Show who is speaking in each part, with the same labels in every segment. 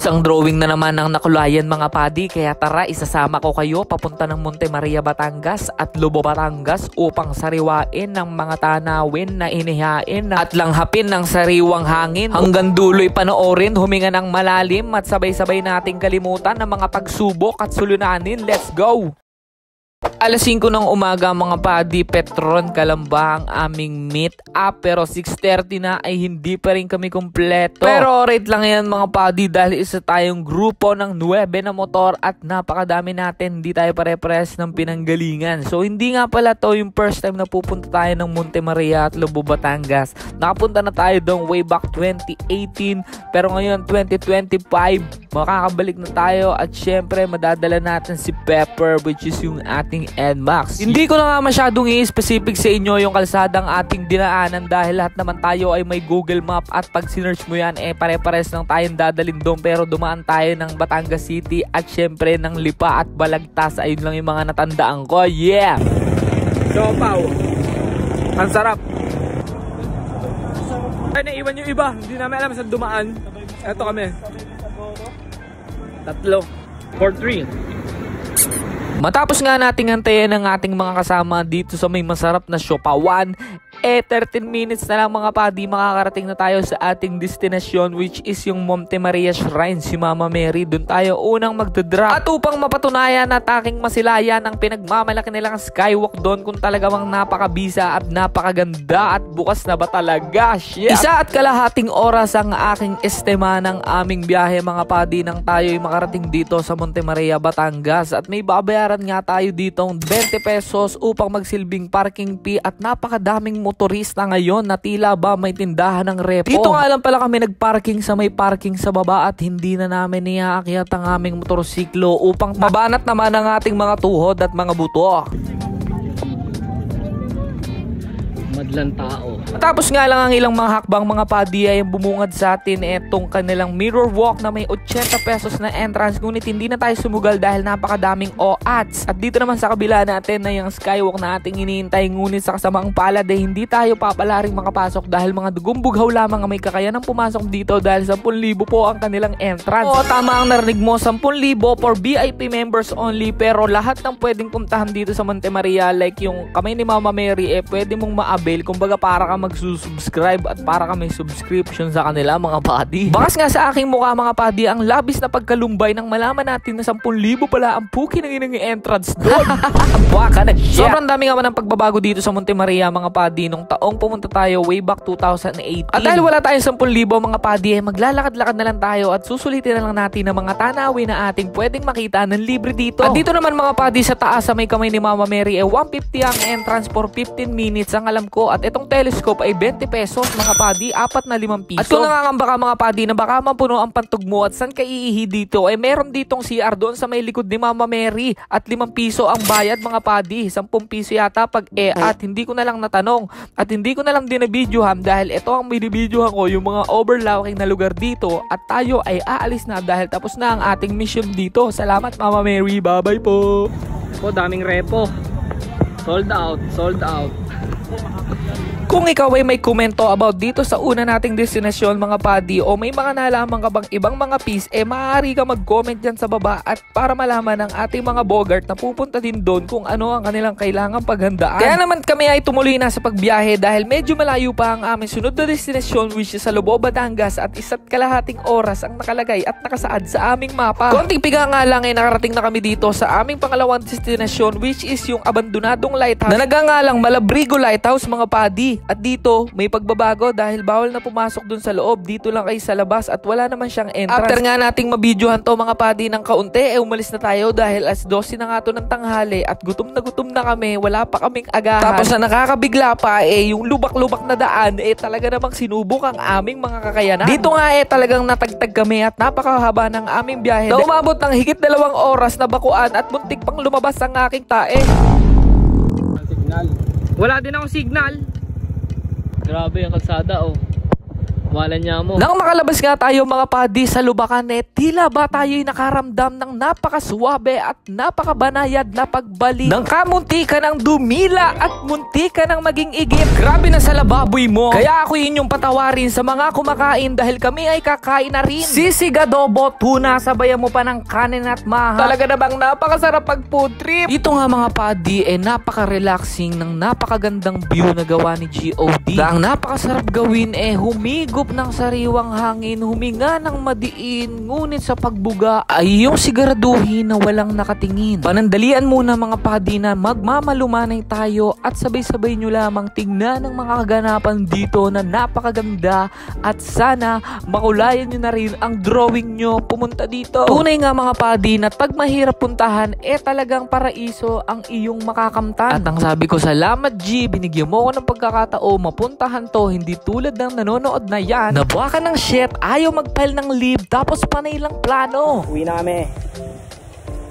Speaker 1: Isang drawing na naman ang nakulayan mga padi, kaya tara isasama ko kayo papunta ng Monte Maria, Batangas at Lobo, Batangas upang sariwain ng mga tanawin na inihain at langhapin ng sariwang hangin. Hanggang dulo'y panoorin, huminga ng malalim at sabay-sabay nating kalimutan ng mga pagsubok at sulunanin. Let's go! Alas 5 ng umaga mga padi, Petron Calamba ang aming meet up, pero 6:30 na ay hindi pa rin kami kumpleto. Pero rate lang yan mga padi dahil isa tayong grupo ng 9 na motor at napakadami natin, hindi tayo pare-pares ng pinanggalingan. So hindi nga pala to yung first time na pupunta tayo ng Monte Maria at Lobo, Batangas. Nakapunta na tayo doon way back 2018, pero ngayon 2025 makakabalik na tayo at syempre madadala natin si Pepper, which is yung ating NMAX. Hindi ko na nga masyadong i-specific sa inyo yung kalsadang ating dinaanan dahil lahat naman tayo ay may Google Map at pag sinearch mo yan pare-pares lang tayong dadalhin doon, pero dumaan tayo ng Batangas City at syempre ng Lipa at Balagtas. Ayun lang yung mga natandaan ko. Yeah! So, Pao, ang sarap. Ay, naiwan yung iba. Hindi namin alam saan dumaan. Eto kami. 3 for 3. Matapos nga nating antayin ang ating mga kasama dito sa may masarap na Siopawan, 13 minutes na lang mga padi, makakarating na tayo sa ating destinasyon, which is yung Monte Maria Shrine, si Mama Mary. Doon tayo unang magdodrop. At upang mapatunayan at aking masilayan ang pinagmamalaki nilang skywalk doon kung talaga mang napakabisa at napakaganda at bukas na ba talaga? Shit. 1 kalahating oras ang aking estema ng aming biyahe mga padi nang tayo ay makarating dito sa Monte Maria, Batangas, at may babayaran nga tayo ditong 20 pesos upang magsilbing parking fee at napakadaming motorista ngayon na tila ba may tindahan ng repo. Dito nga lang pala kami nagparking sa may parking sa baba at hindi na namin niaakyat ang aming motorsiklo upang mabanat naman ang ating mga tuhod at mga buto. Madlang tao. Tapos nga lang ang ilang mga hakbang mga padi ay bumungad sa atin etong kanilang mirror walk na may 80 pesos na entrance, ngunit hindi na tayo sumugal dahil napakadaming OATs. At dito naman sa kabila natin na yung skywalk na ating iniintay, ngunit sa kasamang palad ay hindi tayo papalaring makapasok dahil mga dugong bughaw lamang ang may kakayanang pumasok dito dahil 10,000 po ang kanilang entrance. Oo, tama ang narinig mo, 10,000 for VIP members only, pero lahat ng pwedeng puntahan dito sa Monte Maria like yung kamay ni Mama Mary pwede mong ma-avail, kumbaga para ka magsusubscribe at para ka may subscription sa kanila mga padi. Bakas nga sa aking mukha mga padi ang labis na pagkalumbay nang malaman natin na 10,000 pala ang puki ng inang entrance doon. Baka na siya. Sobrang dami nga man ang pagbabago dito sa Monte Maria mga padi nung taong pumunta tayo way back 2018. At dahil wala tayong 10,000 mga padi maglalakad-lakad na lang tayo at susulitin na lang natin ang mga tanawin na ating pwedeng makita ng libre dito. At dito naman mga padi sa taas sa may kamay ni Mama Mary 150 ang entrance for 15 minutes ang alam ko, at itong telescope ay 20 pesos mga padi, 4 na 5 piso. At kung nangangamba ka mga padi na baka mapuno ang pantog mo at saan ka iihi dito, meron ditong CR doon sa may likod ni Mama Mary at 5 piso ang bayad mga padi, 10 piso yata pag at hindi ko na lang natanong at hindi ko na lang din na-videohan dahil ito ang binibidyohan ko, yung mga overlooking na lugar dito, at tayo ay aalis na dahil tapos na ang ating mission dito. Salamat Mama Mary, bye bye po. Daming repo, sold out, sold out. Kung ikaw ay may komento about dito sa una nating destinasyon mga padi, o may mga nalaman ka bang ibang mga piece, maaari ka mag-comment dyan sa baba at para malaman ng ating mga bogart na pupunta din doon kung ano ang kanilang kailangang paghandaan. Kaya naman kami ay tumuloy na sa pagbiyahe dahil medyo malayo pa ang aming sunod na destinasyon, which is sa Lobo, Batangas, at 1 kalahating oras ang nakalagay at nakasaad sa aming mapa. Konting piga nga lang nakarating na kami dito sa aming pangalawang destinasyon, which is yung abandonadong lighthouse na nagangalang Malabrigo Lighthouse mga padi. At dito may pagbabago dahil bawal na pumasok dun sa loob, dito lang kayo sa labas at wala naman siyang entrance. After nga nating mabidyohan to mga padi ng kaunti, umalis na tayo dahil as 12 na nga to ng tanghali at gutom na kami, wala pa kaming agahan. Tapos na nakakabigla pa yung lubak-lubak na daan talaga namang sinubok ang aming mga kakayanan. Dito nga talagang natagtag kami at napakahaba ng aming biyahe na umabot ng higit 2 oras na bakuan at muntik pang lumabas ang aking tae. Signal. Wala din akong signal. Grabe yung kalsada Wala niya mo. Nang makalabas nga tayo mga padi sa lubakan, tila ba tayo'y nakaramdam ng napakaswabe at napakabanayad na pagbalik ng kamuntika ng dumila at muntika ng maging igip. Grabe na sa lababoy mo. Kaya ako inyong patawarin sa mga kumakain dahil kami ay kakain na rin. Sisig adobo, tuna, sabayan mo pa ng kanin at maha. Talaga na bang napakasarap pag food trip? Ito nga mga padi, napaka-relaxing ng napakagandang view na gawa ni GOD. Ang napakasarap gawin humigop ng sariwang hangin, huminga ng madiin, ngunit sa pagbuga ay yung siguraduhin na walang nakatingin. Panandalian muna mga padi na magmamalumanay tayo at sabay-sabay nyo lamang tignan ng mga kaganapan dito na napakaganda at sana makulayan nyo na rin ang drawing nyo pumunta dito. Tunay nga mga padi na pag mahirap puntahan talagang paraiso ang iyong makakamtan. At ang sabi ko, salamat G, binigyan mo ako ng pagkakataon mapuntahan to, hindi tulad ng nanonood na yan, nabuha ka ng shit, ayaw mag-file ng leave, tapos panay lang plano.
Speaker 2: Uwi na kami.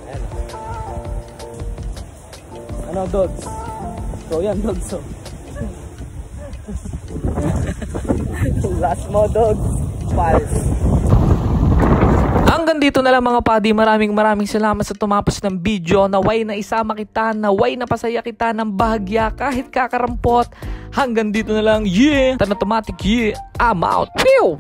Speaker 2: Ayan. Ano, dogs? So yan, dogs. So. Last mo, dogs. Pals.
Speaker 1: Hanggang dito na lang mga padi, maraming salamat sa tumapos ng video. Naway na isama kita, naway na pasaya kita ng bahagya kahit kakarampot. Hanggang dito na lang, yeah! Automatic, yeah! I'm out! Pew!